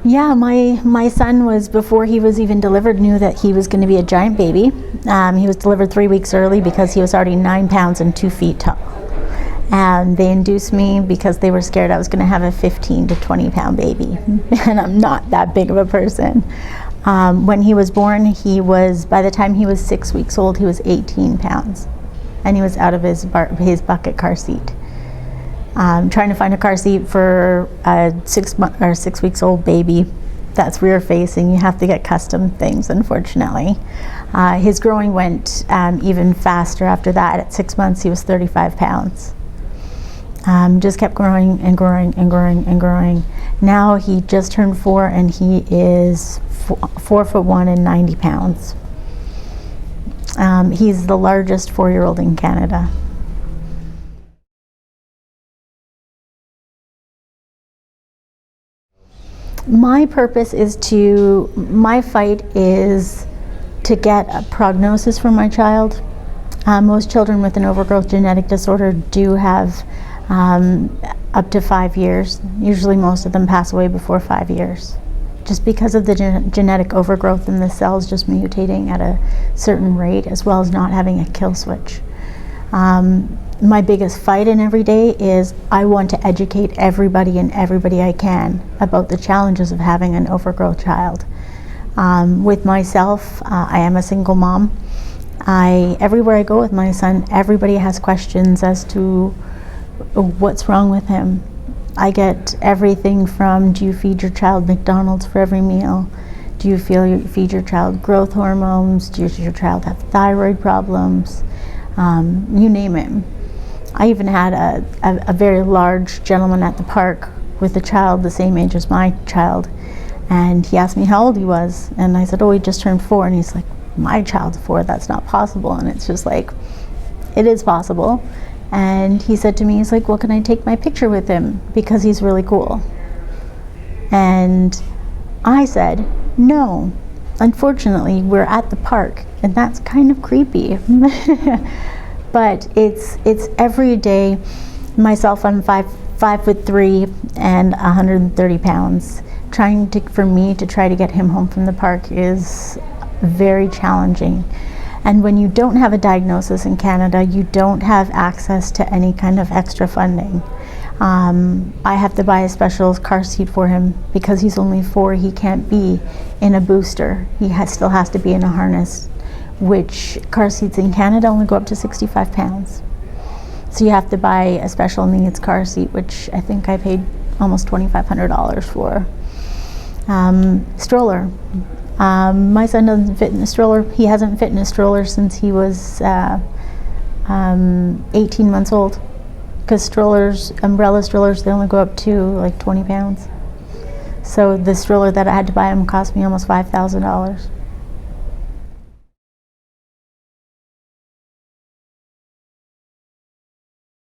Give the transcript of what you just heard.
Yeah, my son was, before he was even delivered, knew that he was going to be a giant baby. He was delivered 3 weeks early because he was already 9 pounds and 2 feet tall. And they induced me because they were scared I was going to have a 15 to 20 pound baby. And I'm not that big of a person. When he was born, by the time he was 6 weeks old, he was 18 pounds. And he was out of his bucket car seat. Trying to find a car seat for a 6 weeks old baby that's rear facing, you have to get custom things, unfortunately. His growing went even faster after that. At 6 months, he was 35 pounds. Just kept growing and growing and growing and growing. Now he just turned 4 and he is 4'1" and 90 pounds. He's the largest 4-year-old in Canada. My fight is to get a prognosis for my child. Most children with an overgrowth genetic disorder do have up to 5 years. Usually most of them pass away before 5 years, just because of the genetic overgrowth and the cells just mutating at a certain rate, as well as not having a kill switch. My biggest fight in every day is I want to educate everybody and everybody I can about the challenges of having an overgrowth child. With myself, I am a single mom. Everywhere I go with my son, everybody has questions as to what's wrong with him. I get everything from, do you feed your child McDonald's for every meal? Do you feed your child growth hormones? Does your child have thyroid problems? You name it. I even had a very large gentleman at the park with a child the same age as my child, and he asked me how old he was, and I said, oh, he just turned 4, and he's like, my child's 4, that's not possible. And it's just like, it is possible. And he said to me, he's like, well, can I take my picture with him because he's really cool? And I said, no, unfortunately we're at the park and that's kind of creepy. But it's every day. Myself, I'm 5'3" and 130 pounds. For me to try to get him home from the park is very challenging. And when you don't have a diagnosis in Canada, you don't have access to any kind of extra funding. I have to buy a special car seat for him because he's only 4. He can't be in a booster. He still has to be in a harness, which car seats in Canada only go up to 65 pounds. So you have to buy a special needs car seat, which I think I paid almost $2,500 for. Stroller. My son doesn't fit in a stroller. He hasn't fit in a stroller since he was 18 months old. Because umbrella strollers, they only go up to like 20 pounds. So the stroller that I had to buy him cost me almost $5,000.